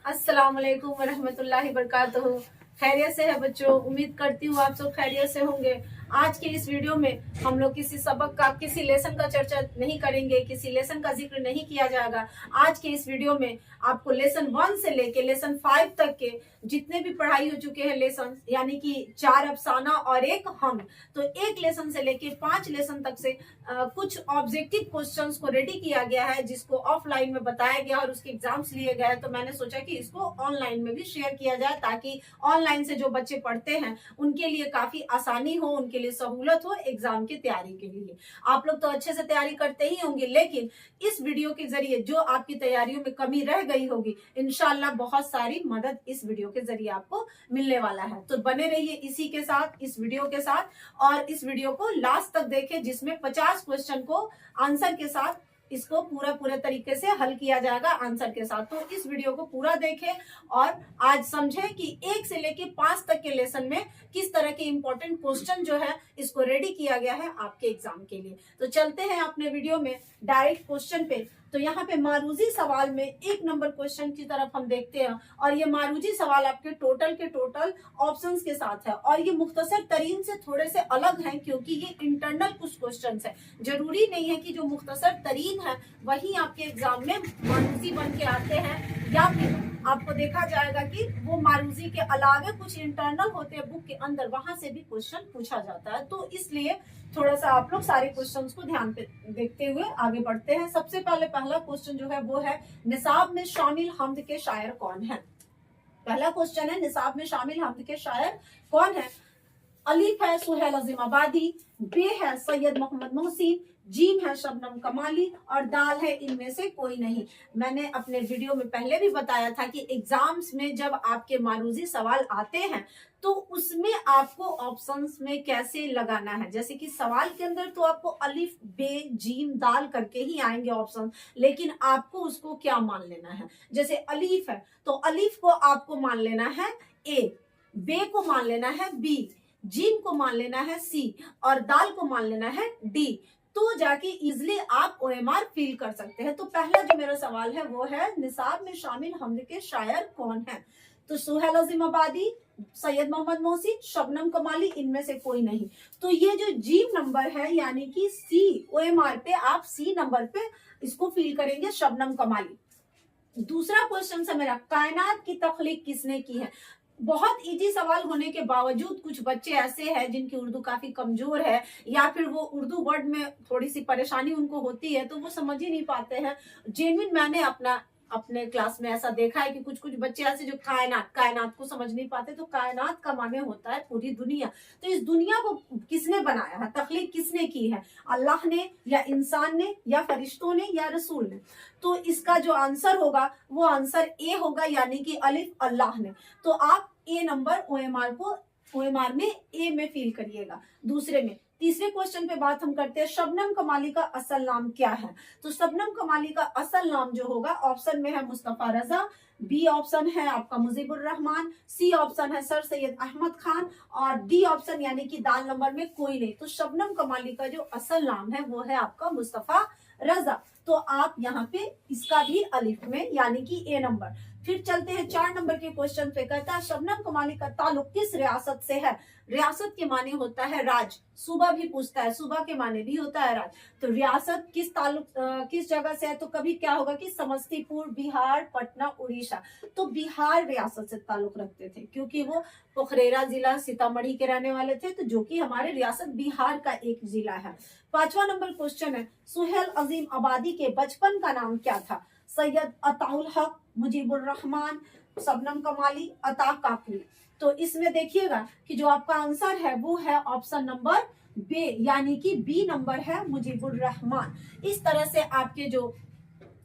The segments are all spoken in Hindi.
अस्सलाम वालेकुम वरहमतुल्लाहि वबरकातुहू। खैरियत से है बच्चों, उम्मीद करती हूँ आप सब खैरियत से होंगे। आज के इस वीडियो में हम लोग किसी सबक का, किसी लेसन का चर्चा नहीं करेंगे, किसी लेसन का जिक्र नहीं किया जाएगा। आज के इस वीडियो में आपको लेसन 1 से लेके लेसन 5 तक के जितने भी पढ़ाई हो चुके हैं लेसन, यानी कि 4 अफसाना और 1 हम, तो 1 लेसन से लेके 5 लेसन तक से कुछ ऑब्जेक्टिव क्वेश्चंस को रेडी किया गया है, जिसको ऑफलाइन में बताया गया और उसके एग्जाम्स लिए गए। तो मैंने सोचा कि इसको ऑनलाइन में भी शेयर किया जाए, ताकि ऑनलाइन से जो बच्चे पढ़ते हैं उनके लिए काफी आसानी हो, उनके लिए सहूलत हो एग्जाम की तैयारी के लिए। आप लोग तो अच्छे से तैयारी करते ही होंगे, लेकिन इस वीडियो के जरिए जो आपकी तैयारियों में कमी रह गई होगी, इंशाल्लाह बहुत सारी मदद इस वीडियो के जरिए आपको मिलने वाला है। तो बने रहिए इसी के साथ, इस वीडियो के साथ, और इस वीडियो को लास्ट तक देखें, जिसमें 50 क्वेश्चन को आंसर के साथ इसको पूरे तरीके से हल किया जाएगा आंसर के साथ। तो इस वीडियो को पूरा देखें और आज समझें कि 1 से लेके 5 तक के लेसन में किस तरह के इंपॉर्टेंट क्वेश्चन जो है इसको रेडी किया गया है आपके एग्जाम के लिए। तो चलते हैं अपने वीडियो में डायरेक्ट क्वेश्चन पे। तो यहाँ पे मारूजी सवाल में 1 नंबर क्वेश्चन की तरफ हम देखते हैं, और ये मारूजी सवाल आपके टोटल के टोटल ऑप्शंस के साथ है, और ये मुख्तसर तरीन से थोड़े से अलग हैं, क्योंकि ये इंटरनल कुछ क्वेश्चंस है। जरूरी नहीं है कि जो मुख्तसर तरीन है वही आपके एग्जाम में मारूजी बन के आते हैं, या फिर आपको देखा जाएगा कि वो मारूजी के अलावा कुछ इंटरनल होते हैं बुक के अंदर, वहां से भी क्वेश्चन पूछा जाता है। तो इसलिए थोड़ा सा आप लोग सारे क्वेश्चंस को ध्यान पे देखते हुए आगे बढ़ते हैं। सबसे पहला क्वेश्चन जो है वो है, निसाब में शामिल हम्द के शायर कौन है। पहला क्वेश्चन है, निसाब में शामिल हम्द के शायर कौन है। अलीफ है सुहेल अजीम आबादी, बे है सैयद मोहम्मद मोहसिन, जीम है शबनम कमाली, और दाल है इनमें से कोई नहीं। मैंने अपने वीडियो में पहले भी बताया था कि एग्जाम्स में जब आपके मारूजी सवाल आते हैं तो उसमें आपको ऑप्शंस में कैसे लगाना है। जैसे कि सवाल के अंदर तो आपको अलिफ बे जीम दाल करके ही आएंगे ऑप्शन, लेकिन आपको उसको क्या मान लेना है। जैसे अलीफ है तो अलीफ को आपको मान लेना है ए, बे को मान लेना है बी, जीम को मान लेना है सी, और दाल को मान लेना है डी। तो जाके इजिली आप ओएमआर फील कर सकते हैं। तो पहला जो मेरा सवाल है वो है, निसाब में शामिल हम्द के शायर कौन है। तो सुहेल अजीम आबादी, सैयद मोहम्मद मोहसिन, शबनम कमाली, इनमें से कोई नहीं। तो ये जो जीम नंबर है, यानी कि सी, ओएमआर पे आप सी नंबर पे इसको फील करेंगे, शबनम कमाली। दूसरा क्वेश्चन है मेरा, कायनात की तख्लीक किसने की है। बहुत इजी सवाल होने के बावजूद कुछ बच्चे ऐसे हैं जिनकी उर्दू काफी कमजोर है, या फिर वो उर्दू वर्ड में थोड़ी सी परेशानी उनको होती है, तो वो समझ ही नहीं पाते हैं। जेन्युइन मैंने अपने क्लास में ऐसा देखा है कि कुछ बच्चे ऐसे जो कायनात को समझ नहीं पाते। तो कायनात का माने होता है पूरी दुनिया। तो इस दुनिया को किसने बनाया है, तख्लीक किसने की है, अल्लाह ने, या इंसान ने, या फरिश्तों ने, या रसूल ने। तो इसका जो आंसर होगा वो आंसर ए होगा, यानी कि अलिफ अल्लाह ने। तो आप ए नंबर ओएमआर में ए में फील करिएगा। दूसरे में तीसरे क्वेश्चन पे बात हम करते हैं, शबनम कमाली का असल नाम क्या है। तो शबनम कमाली का असल नाम जो होगा, ऑप्शन में है मुस्तफा रजा, बी ऑप्शन है आपका मुजीबुर रहमान, सी ऑप्शन है सर सैयद अहमद खान, और डी ऑप्शन यानी कि दाल नंबर में कोई नहीं। तो शबनम कमाली का जो असल नाम है वो है आपका मुस्तफा रजा। तो आप यहाँ पे इसका भी अलिफ में, यानी कि ए नंबर। फिर चलते हैं 4 नंबर के क्वेश्चन पे। कहता है, शबनम कमाली का ताल्लुक किस रियासत से है। रियासत के माने होता है राज, सूबा भी पूछता है, सूबा के माने भी होता है राज। तो रियासत किस जगह से है, तो कभी क्या होगा कि समस्तीपुर, बिहार, पटना, उड़ीसा। तो बिहार रियासत से ताल्लुक रखते थे, क्योंकि वो पोखरेरा जिला सीतामढ़ी के रहने वाले थे, तो जो कि हमारे रियासत बिहार का एक जिला है। 5वां नंबर क्वेश्चन है, सुहेल अजीम आबादी के बचपन का नाम क्या था। सैयद अताउल हक, मुजीबुर रहमान, शबनम कमाली, अता काकरी। तो इसमें देखिएगा कि जो आपका आंसर है वो है ऑप्शन नंबर बे, यानी कि बी नंबर है मुजीबुर रहमान। इस तरह से आपके जो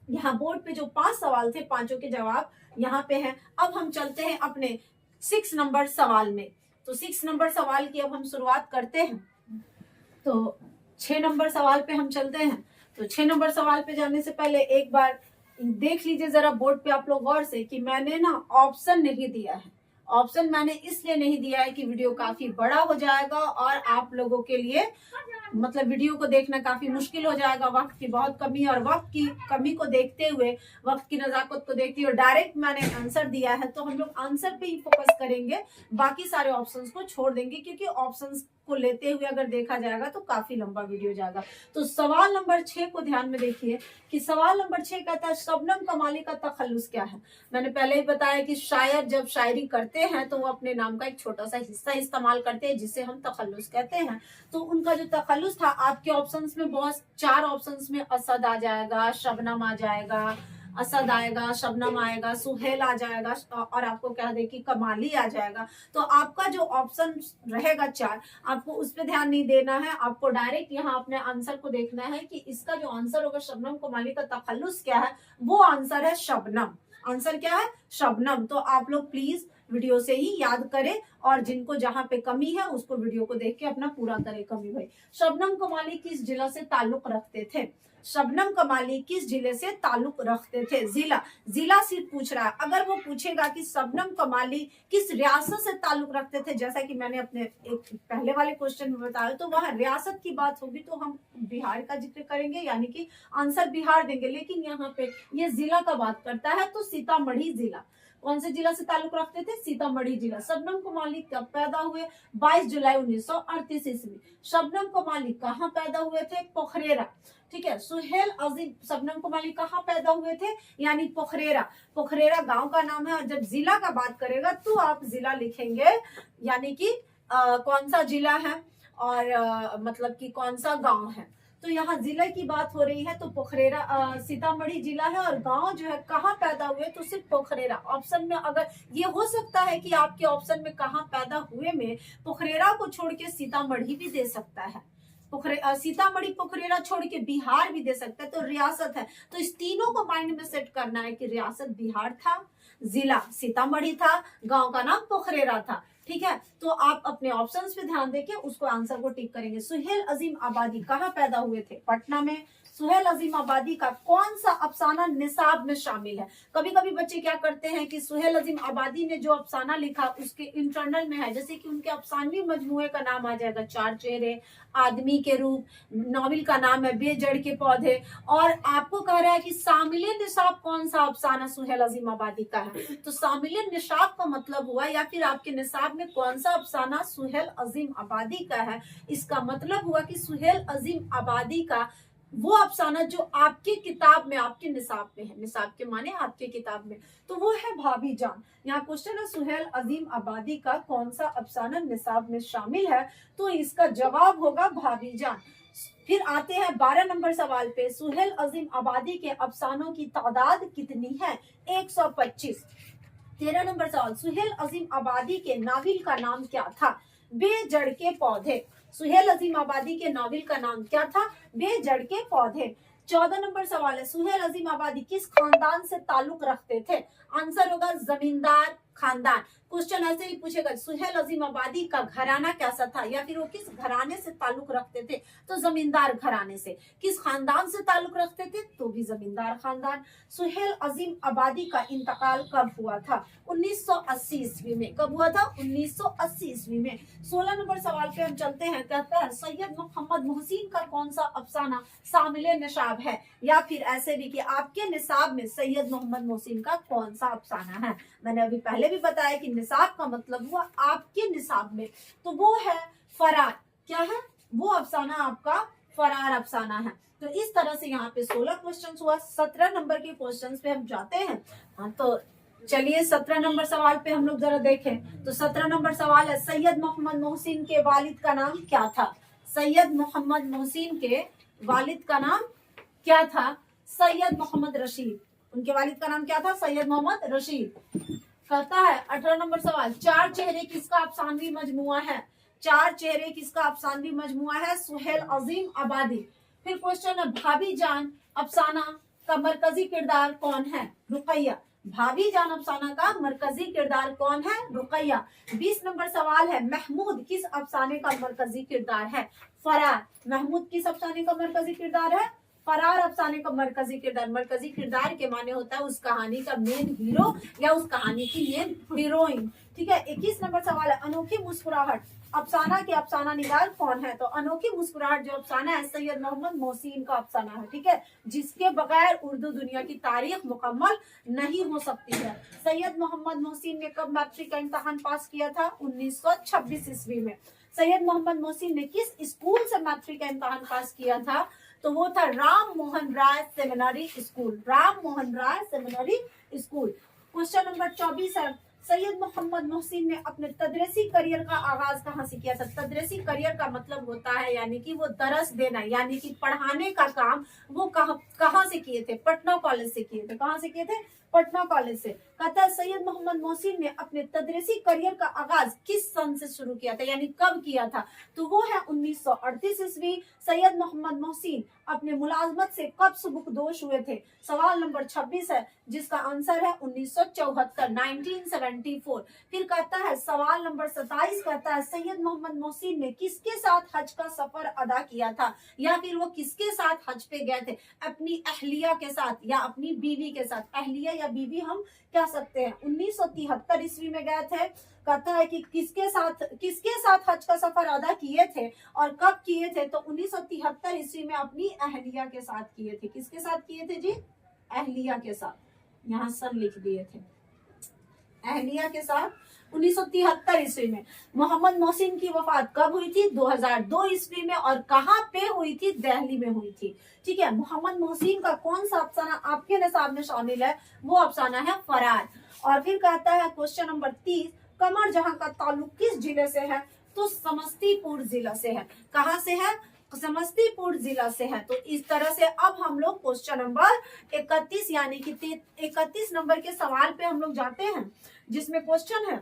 यहाँ बोर्ड पे जो 5 सवाल थे, पांचों के जवाब यहाँ पे हैं। अब हम चलते हैं अपने 6 नंबर सवाल में। तो 6 नंबर सवाल की अब हम शुरुआत करते हैं। तो 6 नंबर सवाल पे हम चलते हैं। तो 6 नंबर सवाल पे जाने से पहले एक बार देख लीजिए जरा बोर्ड पे आप लोग गौर से, कि मैंने ना ऑप्शन नहीं दिया है। ऑप्शन मैंने इसलिए नहीं दिया है कि वीडियो काफी बड़ा हो जाएगा और आप लोगों के लिए मतलब वीडियो को देखना काफी मुश्किल हो जाएगा, वक्त की बहुत कमी, और वक्त की कमी को देखते हुए, वक्त की नजाकत को देखते हुए डायरेक्ट मैंने आंसर दिया है, तो हम लोग आंसर पे ही फोकस करेंगे, बाकी सारे ऑप्शंस को छोड़ देंगे, क्योंकि ऑप्शंस को लेते हुए अगर देखा जाएगा तो काफी लंबा वीडियो जाएगा। तो सवाल नंबर 6 को ध्यान में देखिए कि सवाल नंबर 6 कहता है शबनम कमाली का तखल्लुस क्या है। मैंने पहले ही बताया कि शायर जब शायरी करते हैं तो वो अपने नाम का एक छोटा सा हिस्सा इस्तेमाल करते हैं जिसे हम तखल्लुस कहते हैं। तो उनका जो तखल्लुस था, आपके ऑप्शंस में बहुत 4 ऑप्शंस में असद आ जाएगा, शबनम आ जाएगा, असद आएगा, शबनम आएगा, सुहेल आ जाएगा, और आपको कह दे कि कमाली आ जाएगा। तो आपका जो ऑप्शन रहेगा 4, आपको उस पर ध्यान नहीं देना है, आपको डायरेक्ट यहाँ अपने आंसर को देखना है कि इसका जो आंसर होगा शबनम कमाली का तखल्लुस क्या है, वो आंसर है शबनम। आंसर क्या है? शबनम। तो आप लोग प्लीज वीडियो से ही याद करें, और जिनको जहां पे कमी है उसको वीडियो को देख के अपना पूरा करें कमी भाई। शबनम कमाली किस जिला से ताल्लुक रखते थे? शबनम कमाली किस जिले से ताल्लुक रखते थे? जिला सिर्फ पूछ रहा है। अगर वो पूछेगा कि शबनम कमाली किस रियासत से ताल्लुक रखते थे, जैसा कि मैंने अपने एक पहले वाले क्वेश्चन में बताया, तो वहां रियासत की बात होगी तो हम बिहार का जिक्र करेंगे, यानी कि आंसर बिहार देंगे। लेकिन यहाँ पे ये जिला का बात करता है, तो सीतामढ़ी जिला। कौन से जिला से ताल्लुक रखते थे? सीतामढ़ी जिला। शबनम कमाली कब पैदा हुए? 22 जुलाई 1938 ईस्वी। शबनम कमाली कहाँ पैदा हुए थे? पोखरेरा। ठीक है। सुहेल अजीम शबनम कमाली कहाँ पैदा हुए थे? यानी पोखरेरा। पोखरेरा गांव का नाम है। और जब जिला का बात करेगा तो आप जिला लिखेंगे, यानी कि कौन सा जिला है और मतलब कि कौन सा गांव है। तो यहाँ जिले की बात हो रही है, तो पोखरेरा सीतामढ़ी जिला है, और गांव जो है कहाँ पैदा हुए, तो सिर्फ पोखरेरा। ऑप्शन में अगर ये हो सकता है कि आपके ऑप्शन में कहाँ पैदा हुए में पोखरेरा को छोड़ के सीतामढ़ी भी दे सकता है, सीतामढ़ी पोखरेरा छोड़ के बिहार भी दे सकता है। तो रियासत है, तो इस तीनों को माइंड में सेट करना है कि रियासत बिहार था, जिला सीतामढ़ी था, गांव का नाम पोखरेरा था। ठीक है। तो आप अपने ऑप्शंस पे ध्यान देके उसको आंसर को टिक करेंगे। सुहेल अजीम आबादी कहाँ पैदा हुए थे? पटना में। सुहेल अजीम आबादी का कौन सा अफसाना निसाब में शामिल है? कभी कभी बच्चे क्या करते हैं कि सुहेल अजीम आबादी ने जो अफसाना लिखा उसके इंटरनल में है, जैसे कि उनके अफसानवी मजमूए का नाम आ जाएगा चार चेहरे, आदमी के रूप, नॉवेल का नाम है बेजड़ के पौधे, और आपको कह रहा है कि शामिल निसाब कौन सा अफसाना सुहेल अजीम आबादी का है। तो शामिल निसाब का मतलब हुआ, या फिर आपके निसाब में कौन सा अफसाना सुहेल अजीम आबादी का है, इसका मतलब हुआ कि सुहेल अजीम आबादी का वो अफसाना जो आपके किताब में, आपके निसाब में है, निसाब के माने आपके किताब में, तो वो है भाभी जान। यहाँ क्वेश्चन है सुहेल अजीम आबादी का कौन सा अफसाना निसाब में शामिल है, तो इसका जवाब होगा भाभी जान। फिर आते हैं 12 नंबर सवाल पे। सुहेल अजीम आबादी के अफसानों की तादाद कितनी है? 125। 13 नंबर सवाल। सुहेल अजीम आबादी के नावल का नाम क्या था? बेजड़ के पौधे। सुहेल अजीम आबादी के नावल का नाम क्या था? बेजड़ के पौधे। 14 नंबर सवाल है। सुहेल अजीम आबादी किस खानदान से ताल्लुक रखते थे? आंसर होगा जमींदार खानदान। क्वेश्चन ऐसे ही पूछेगा सुहेल अजीम आबादी का घराना कैसा था, या फिर वो किस घराने से ताल्लुक रखते थे, तो जमींदार घराने से। किस खानदान से ताल्लुक रखते थे, तो भी जमींदार खानदान। सुहेल अजीम आबादी का इंतकाल कब हुआ था? 1980 ईस्वी में। कब हुआ था? 1980 ईस्वी में। 16 नंबर सवाल पे हम चलते हैं। कहता है सैयद मोहम्मद मोहसिन का कौन सा अफसाना शामिल निसाब है, या फिर ऐसे भी कि आपके निसाब में सैयद मोहम्मद मोहसिन का कौन सा अफसाना है। मैंने अभी पहले भी बताया कि निसाब का मतलब हुआ आपके निसाब में, तो वो है फरार। क्या है? वो अफसाना आपका फरार अफसाना है। तो इस तरह से यहाँ पे 16 क्वेश्चंस हुआ। 17 नंबर के क्वेश्चंस पे हम जाते हैं। तो चलिए 17 नंबर सवाल पे हम लोग जरा देखें। तो 17 नंबर सवाल है सैयद मोहम्मद मोहसिन के वालिद का नाम क्या था? सैयद मोहम्मद मोहसिन के वालिद का नाम क्या था? सैयद मोहम्मद रशीद। उनके वालिद का नाम क्या था? सैयद मोहम्मद रशीद। कहता है 18 नंबर सवाल। चार चेहरे किसका अफसानवी मजमुआ है? चार चेहरे किसका अफसानवी मजमुआ है? सुहेल अजीम आबादी। फिर क्वेश्चन है भाभी जान अफसाना का मरकजी किरदार कौन है? रुकैया। भाभी जान अफसाना का मरकजी किरदार कौन है? रुकैया। 20 नंबर सवाल है महमूद किस अफसाने का मरकजी किरदार है? फरार। महमूद किस अफसाने का मरकजी किरदार है? फरार अफसाने का मरकजी किरदार। मरकजी किरदार के माने होता है उस कहानी का मेन हीरो या उस कहानी की मेन हीरोइन। ठीक है। 21 नंबर सवाल है अनोखी मुस्कुराहट अफसाना के अफसाना निगार कौन है? तो अनोखी मुस्कुराहट जो अफसाना है सैयद मोहम्मद मोहसिन का अफसाना है, ठीक है, जिसके बगैर उर्दू दुनिया की तारीख मुकम्मल नहीं हो सकती है। सैयद मोहम्मद मोहसिन ने कब मैट्रिक का इम्तहान पास किया था? 1926 ईस्वी में। सैयद मोहम्मद मोहसिन ने किस स्कूल से मैट्रिक का इम्तहान पास किया था? तो वो था Ram Mohan Roy seminary school, Ram Mohan Roy seminary school. Question number 24 है, सैयद मोहम्मद मोहसिन ने अपने तदरीसी करियर का आगाज कहाँ से किया था? तदरीसी करियर का मतलब होता है यानी कि वो दरस देना, यानी कि पढ़ाने का काम वो कहाँ से किए थे? पटना कॉलेज से किए थे। कहाँ से किए थे? पटना कॉलेज से। कहता है सैयद मोहम्मद मोहसिन ने अपने तदरीसी करियर का आगाज किस सन से शुरू किया था, यानी कब किया था? तो वो है 1938 ईस्वी। सैयद मोहम्मद मोहसिन अपने मुलाजमत से कब सुबुकदोश हुए थे? सवाल नंबर 26 है, जिसका आंसर है 1974, 1974। फिर कहता है सवाल नंबर 27, कहता है सैयद मोहम्मद मोहसिन ने किसके साथ हज का सफर अदा किया था, या फिर वो किसके साथ हज पे गए थे? अपनी अहलिया के साथ या अपनी बीवी के साथ, अहलिया या बीवी हम कह सकते हैं। 1973 ईस्वी में गए थे। कहता है कि किसके साथ हज का सफर अदा किए थे और कब किए थे? तो 1973 ईस्वी में अपनी अहलिया के साथ किए थे। किसके साथ किए थे जी? अहलिया के साथ। यहाँ सन लिख दिए थे, अहलिया के साथ 1973 ईस्वी में। मोहम्मद मोहसिन की वफात कब हुई थी? 2002 ईस्वी में। और कहाँ पे हुई थी? दिल्ली में हुई थी, ठीक है। मोहम्मद मोहसिन का कौन सा अफसाना आपके निसाब में शामिल है? वो अफसाना है फरार। और फिर कहता है क्वेश्चन नंबर 30, कमर जहां का ताल्लुक किस जिले से है? तो समस्तीपुर जिला से है। कहाँ से है? समस्तीपुर जिला से है। तो इस तरह से अब हम लोग क्वेश्चन नंबर 31 यानी कि 31 नंबर के सवाल पे हम लोग जाते हैं, जिसमें क्वेश्चन है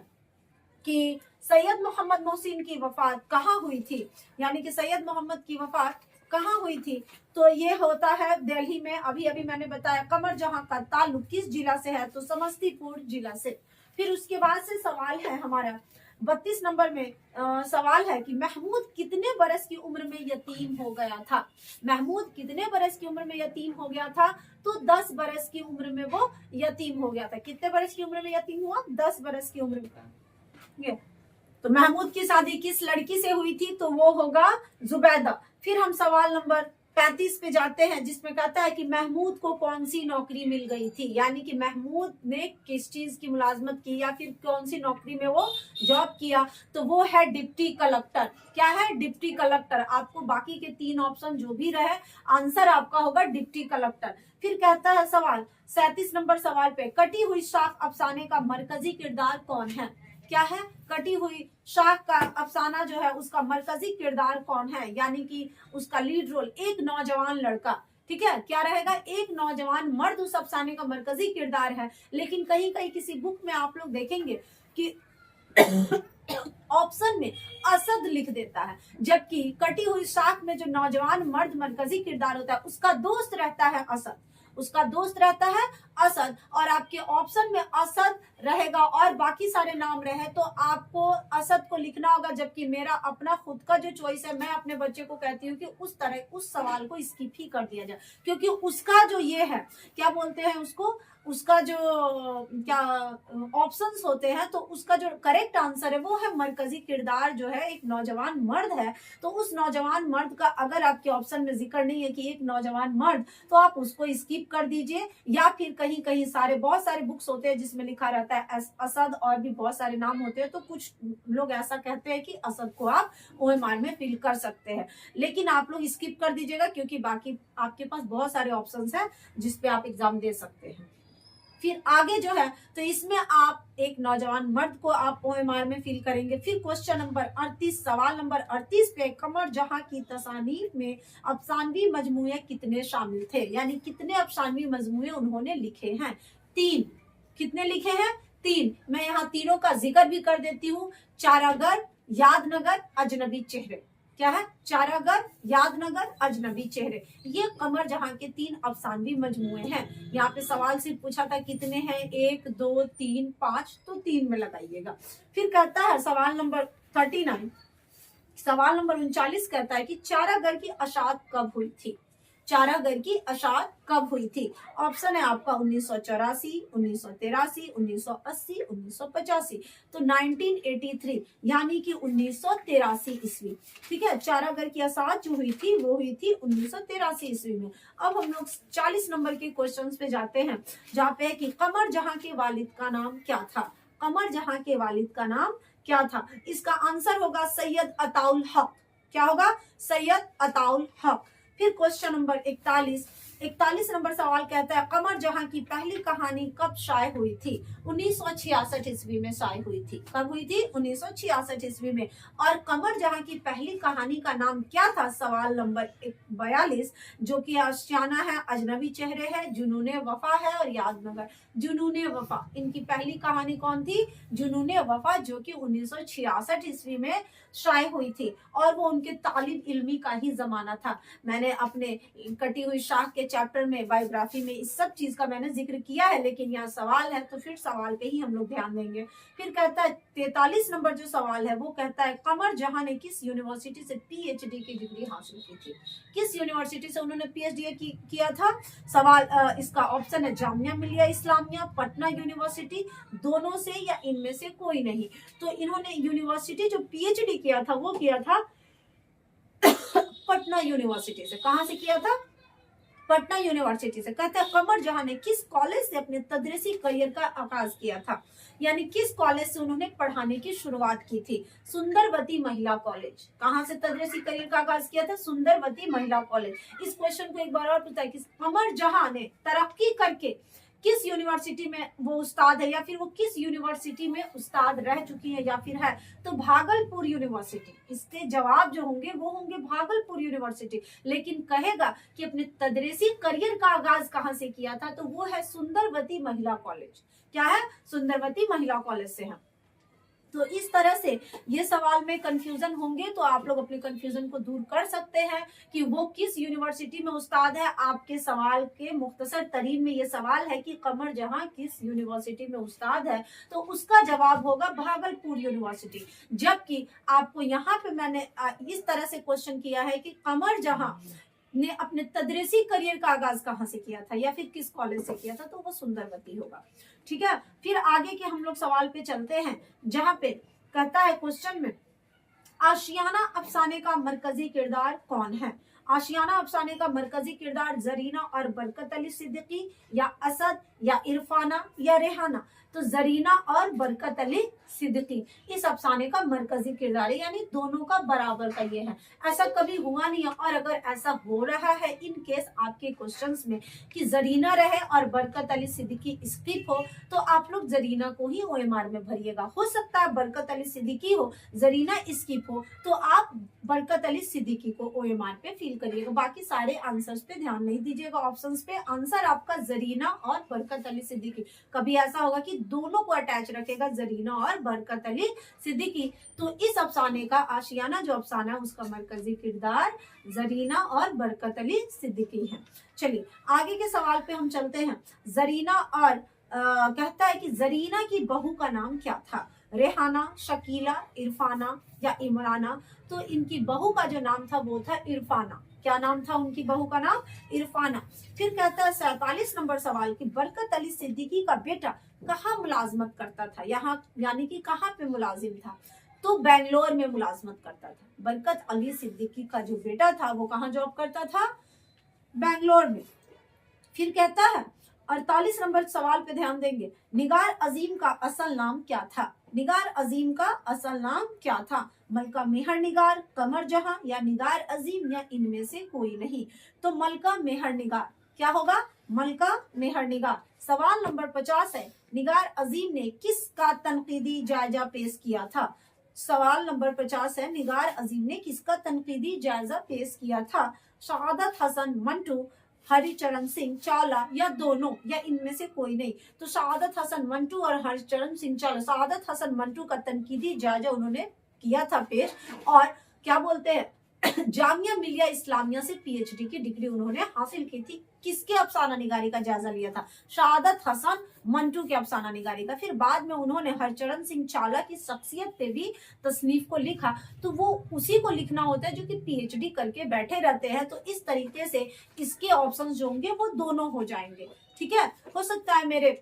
कि सैयद मोहम्मद मोहसिन की वफात कहाँ हुई थी, यानी कि सैयद मोहम्मद की वफात कहाँ हुई थी? तो ये होता है दिल्ली में। अभी अभी मैंने बताया कमर जहां का ताल्लुक किस जिला से है? तो समस्तीपुर जिला से। फिर उसके बाद से सवाल है हमारा 32 नंबर में सवाल है कि महमूद कितने बरस की उम्र में यतीम हो गया था? महमूद कितने बरस की उम्र में यतीम हो गया था? तो 10 बरस की उम्र में वो यतीम हो गया था। कितने बरस की उम्र में यतीम हुआ? 10 बरस की उम्र में। तो महमूद की शादी किस लड़की से हुई थी? तो वो होगा जुबैदा। फिर हम सवाल नंबर 35 पे जाते हैं, जिसमें कहता है कि महमूद को कौन सी नौकरी मिल गई थी, यानी कि महमूद ने किस चीज की मुलाजमत की या फिर कौन सी नौकरी में वो जॉब किया? तो वो है डिप्टी कलेक्टर। क्या है? Deputy collector. आपको बाकी के 3 ऑप्शन जो भी रहे, आंसर आपका होगा डिप्टी कलेक्टर। फिर कहता है सवाल 37 नंबर सवाल पे, कटी हुई शाख अफसाने का मरकजी किरदार कौन है? क्या है? कटी हुई शाख का अफसाना जो है उसका मरकजी किरदार कौन है, यानी कि उसका लीड रोल एक नौजवान लड़का, ठीक है। क्या रहेगा? एक नौजवान मर्द उस अफसाने का मरकजी किरदार है। लेकिन कहीं कहीं किसी बुक में आप लोग देखेंगे कि ऑप्शन में असद लिख देता है, जबकि कटी हुई शाख में जो नौजवान मर्द मरकजी किरदार होता है उसका दोस्त रहता है असद, उसका दोस्त रहता है असद। और आपके ऑप्शन में असद रहेगा और बाकी सारे नाम रहे तो आपको असद को लिखना होगा, जबकि मेरा अपना खुद का जो चॉइस है, मैं अपने बच्चे को कहती हूँ कि उस तरह उस सवाल को स्किप ही कर दिया जाए, क्योंकि उसका जो ये है क्या बोलते हैं उसको, उसका जो क्या ऑप्शंस होते हैं, तो उसका जो करेक्ट आंसर है वो है मरकजी किरदार जो है एक नौजवान मर्द है। तो उस नौजवान मर्द का अगर आपके ऑप्शन में जिक्र नहीं है कि एक नौजवान मर्द, तो आप उसको स्किप कर दीजिए। या फिर कहीं कहीं सारे बहुत सारे बुक्स होते हैं जिसमें लिखा रहता है असद और भी बहुत सारे नाम होते हैं, तो कुछ लोग ऐसा कहते हैं कि असद को आप OMR में फिल कर सकते हैं, लेकिन आप लोग स्किप कर दीजिएगा क्योंकि बाकी आपके पास बहुत सारे ऑप्शंस हैं जिसपे आप एग्जाम दे सकते हैं। फिर आगे जो है तो इसमें आप एक नौजवान मर्द को आप OMR में फिल करेंगे। फिर क्वेश्चन नंबर 38 सवाल नंबर 38 पे, कमर जहां की तसानीफ में अफसानवी मजमूए कितने शामिल थे, यानी कितने अफसानवी मजमूए उन्होंने लिखे हैं? 3। कितने लिखे हैं? 3। मैं यहाँ तीनों का जिक्र भी कर देती हूँ। चारागर, यादनगर, अजनबी चेहरे। क्या है? चारागर, यादनगर, अजनबी चेहरे। ये कमर जहां के 3 अफसानवी मजमुए हैं। यहाँ पे सवाल सिर्फ पूछा था कितने हैं, 1 2 3 5, तो 3 में लगाइएगा। फिर कहता है सवाल नंबर 39, सवाल नंबर 39 कहता है कि चारागर की अशात कब हुई थी? चारागर की अशात कब हुई थी? ऑप्शन है आपका 1984, 1983, 1980, 1985। तो 1983 यानी कि 1983 ईस्वी। ठीक है, चारागर की अशात जो हुई थी वो हुई थी 1983 ईस्वी में। अब हम लोग 40 नंबर के क्वेश्चंस पे जाते हैं, जहाँ पे है कि कमर जहां के वालिद का नाम क्या था? कमर जहां के वालिद का नाम क्या था? इसका आंसर होगा सैयद अताउल हक। क्या होगा? सैयद अताउल हक। फिर क्वेश्चन नंबर 41 नंबर सवाल कहता है कमर जहां की पहली कहानी कब शाये हुई थी? 1966 ईस्वी में शाये हुई थी। कब हुई थी? 1966 ईस्वी में। और कमर जहां की पहली कहानी का नाम क्या था? सवाल नंबर 42, जो कि आशियाना है, अजनबी चेहरे है, जुनूने वफा है और यादनगर। जुनूने वफा, इनकी पहली कहानी कौन थी? जुनूने वफा, जो कि 1966 ईस्वी में शाये हुई थी। और वो उनके तालिब इल्मी का ही जमाना था। मैंने अपने कटी हुई शाख के चैप्टर में, बायोग्राफी में इस सब चीज का मैंने जिक्र किया है, लेकिन यहाँ सवाल है तो फिर सवाल पे ही हम लोग ध्यान देंगे। फिर कहता है 43 नंबर जो सवाल है वो कहता है कमर जहां ने किस यूनिवर्सिटी से पीएचडी की डिग्री हासिल की थी? किस यूनिवर्सिटी से उन्होंने पीएचडी किया था? सवाल इसका ऑप्शन है जामिया मिलिया इस्लामिया, पटना यूनिवर्सिटी, दोनों से या इनमें से कोई नहीं। तो इन्होंने यूनिवर्सिटी जो पीएचडी किया था वो किया था पटना यूनिवर्सिटी से। कहां से किया था? पटना यूनिवर्सिटी से। कहते हैं कमर जहां ने किस कॉलेज से अपने तदरीसी करियर का आगाज किया था? यानी किस कॉलेज से उन्होंने पढ़ाने की शुरुआत की थी? सुंदरवती महिला कॉलेज। कहां से तदरीसी करियर का आगाज किया था? सुंदरवती महिला कॉलेज। इस क्वेश्चन को एक बार और पूछा है कि कमर जहां ने तरक्की करके किस यूनिवर्सिटी में वो उस्ताद है, या फिर वो किस यूनिवर्सिटी में उस्ताद रह चुकी है या फिर है? तो भागलपुर यूनिवर्सिटी। इसके जवाब जो होंगे वो होंगे भागलपुर यूनिवर्सिटी। लेकिन कहेगा कि अपने तदरीसी करियर का आगाज कहां से किया था? तो वो है सुंदरवती महिला कॉलेज। क्या है? सुंदरवती महिला कॉलेज से है। तो इस तरह से ये सवाल में कंफ्यूजन होंगे तो आप लोग अपने कंफ्यूजन को दूर कर सकते हैं कि वो किस यूनिवर्सिटी में उस्ताद है। आपके सवाल के मुख्तसर तरीन में ये सवाल है कि कमर जहां किस यूनिवर्सिटी में उस्ताद है, तो उसका जवाब होगा भागलपुर यूनिवर्सिटी। जबकि आपको यहाँ पे मैंने इस तरह से क्वेश्चन किया है कि कमर जहां ने अपने तदरीसी करियर का आगाज कहां से किया था या फिर किस कॉलेज से किया था, तो वो सुंदरवती होगा। ठीक है, फिर आगे के हम लोग सवाल पे चलते हैं, जहां पे कहता है क्वेश्चन में आशियाना अफसाने का मरकजी किरदार कौन है? आशियाना अफसाने का मरकजी किरदार जरीना और बरकत अली सिद्दीकी, या असद, या इरफाना, या रेहाना? तो जरीना और बरकत अली सिद्दीकी इस अफसाने का मरकजी किरदार है, यानी दोनों का बराबर का ये है। ऐसा कभी हुआ नहीं है, और अगर ऐसा हो रहा है इन केस आपके क्वेश्चंस में कि जरीना रहे और बरकत अली सिद्दीकी स्किप हो, तो आप लोग जरीना को ही ओएमआर में भरिएगा। हो सकता है बरकत अली सिद्दीकी हो, जरीना स्किप हो, तो आप बरकत अली सिद्दीकी को ओएमआर पे फिल करिएगा। बाकी सारे आंसर्स पे ध्यान नहीं दीजिएगा, ऑप्शंस पे। आंसर आपका जरीना और बरकत अली सिद्दीकी। कभी ऐसा होगा कि दोनों को अटैच रखेगा, जरीना और बरकत अली सिद्दीकी, तो इस अफसाने का, आशियाना जो अफसाना है उसका मरकजी किरदार जरीना और बरकत अली सिद्दीकी है। चलिए आगे के सवाल पे हम चलते हैं। जरीना और कहता है कि जरीना की बहू का नाम क्या था? रेहाना, शकीला, इरफाना, या इमराना? तो इनकी बहू का जो नाम था वो था इरफाना। क्या नाम था उनकी बहू का? नाम इरफाना। फिर कहता है 47 नंबर सवाल की बरकत अली सिद्दीकी का बेटा कहाँ मुलाजमत करता था? यहाँ यानी कि कहाँ पे मुलाजिम था? तो बेंगलोर में मुलाजमत करता था। बरकत अली सिद्दीकी का जो बेटा था वो कहाँ जॉब करता था? बेंगलोर में। फिर कहता है 48 नंबर सवाल पे ध्यान देंगे, निगार अजीम का असल नाम क्या था? निगार अजीम का असल नाम क्या था? मलका मेहर निगार, कमर जहां, या निगार अजीम, या इनमें से कोई नहीं? तो मलका मेहर निगार। क्या होगा? मलका मेहर निगार। सवाल नंबर 50 है, निगार अजीम ने किसका तनकीदी जायजा पेश किया था? सवाल नंबर 50 है, निगार अजीम ने किसका तनकीदी जायजा पेश किया था? शहादत हसन मंटू, हरिचरण सिंह चावला, या दोनों, या इनमें से कोई नहीं? तो शहादत हसन मंटू और हरिचरण सिंह चावला। शहादत हसन मंटू का तनकीदी जायजा उन्होंने किया था पेश, और क्या बोलते हैं जामिया मिलिया इस्लामिया से पीएचडी की डिग्री उन्होंने हासिल की थी। किसके अफसाना निगारी का जायजा लिया था? शहादत हसन मंटू के अफसाना निगारी का। फिर बाद में उन्होंने हरचरण सिंह चावला की शख्सियत पे भी तसनीफ को लिखा, तो वो उसी को लिखना होता है जो कि पीएचडी करके बैठे रहते हैं। तो इस तरीके से इसके ऑप्शंस जो होंगे वो दोनों हो जाएंगे। ठीक है, हो सकता है मेरे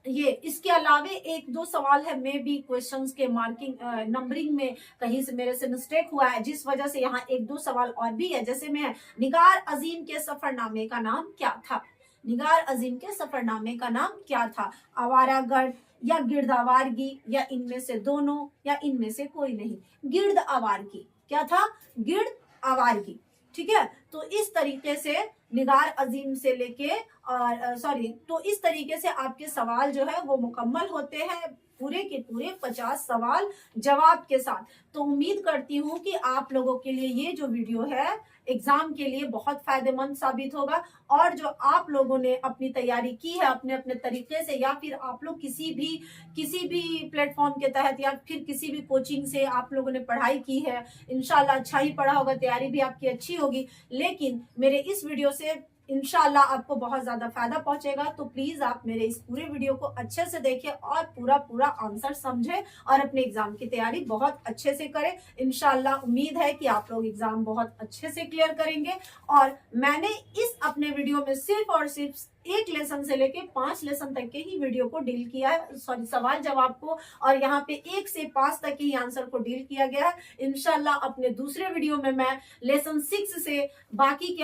ये इसके अलावे एक दो सवाल है, मे बी क्वेश्चंस के मार्किंग नंबरिंग में कहीं से मेरे से मिस्टेक हुआ है, जिस वजह से यहाँ एक दो सवाल और भी है। जैसे में निगार अजीम के सफरनामे का नाम क्या था? निगार अजीम के सफरनामे का नाम क्या था? आवारागर्द या गिरदावारगी या इनमें से दोनों या इनमें से कोई नहीं? गिर्द आवारगी। क्या था? गिर्द आवारगी। ठीक है, तो इस तरीके से निगार अजीम से लेके और तो इस तरीके से आपके सवाल जो है वो मुकम्मल होते हैं, पूरे के पूरे 50 सवाल जवाब के साथ। तो उम्मीद करती हूँ कि आप लोगों के लिए ये जो वीडियो है एग्जाम के लिए बहुत फायदेमंद साबित होगा। और जो आप लोगों ने अपनी तैयारी की है अपने अपने तरीके से, या फिर आप लोग किसी भी प्लेटफॉर्म के तहत या फिर किसी भी कोचिंग से आप लोगों ने पढ़ाई की है, इंशाल्लाह अच्छा ही पढ़ा होगा, तैयारी भी आपकी अच्छी होगी। लेकिन मेरे इस वीडियो से इंशाल्लाह आपको बहुत ज्यादा फायदा पहुंचेगा। तो प्लीज आप मेरे इस पूरे वीडियो को अच्छे से देखें और पूरा आंसर समझें और अपने एग्जाम की तैयारी बहुत अच्छे से करें। इंशाल्लाह उम्मीद है कि आप लोग एग्जाम बहुत अच्छे से क्लियर करेंगे। और मैंने इस अपने वीडियो में सिर्फ और सिर्फ एक लेसन से लेके 5 लेसन तक के ही वीडियो को डील किया है, सवाल जवाब को, और यहाँ पे 1 से 5 तक ही आंसर को डील किया गया है। इंशाल्लाह अपने दूसरे वीडियो में मैं लेसन 6 से बाकी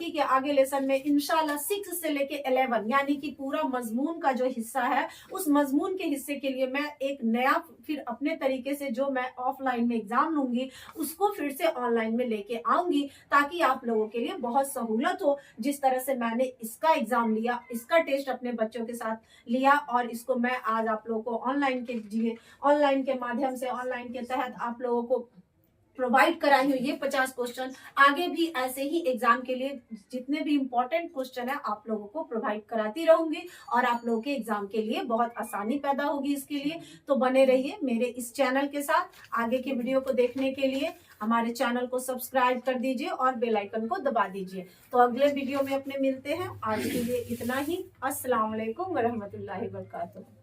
के आगे लेसन में इंशाल्लाह 6 से लेके 11 यानी कि पूरा मजमून का जो हिस्सा है, उस मजमून के हिस्से के लिए मैं एक नया फिर अपने तरीके से जो मैं ऑफलाइन में एग्जाम लूंगी उसको फिर से ऑनलाइन में लेके आऊंगी, ताकि आप लोगों के लिए बहुत सहूलत हो। जिस तरह से मैंने इसका एग्जाम लिया, इसका टेस्ट अपने बच्चों के साथ लिया, और इसको मैं आज आप लोगों को ऑनलाइन के माध्यम से, ऑनलाइन के तहत आप लोगों को प्रोवाइड कराई हूँ ये 50 क्वेश्चन। आगे भी ऐसे ही एग्जाम के लिए जितने भी इंपॉर्टेंट क्वेश्चन है आप लोगों को प्रोवाइड कराती रहूंगी, और आप लोगों के एग्जाम के लिए बहुत आसानी पैदा होगी इसके लिए। तो बने रहिए मेरे इस चैनल के साथ। आगे के वीडियो को देखने के लिए हमारे चैनल को सब्सक्राइब कर दीजिए और बेल आइकन को दबा दीजिए। तो अगले वीडियो में अपने मिलते हैं। आज के लिए इतना ही। अस्सलाम वालेकुम व रहमतुल्लाहि व बरकातुहू।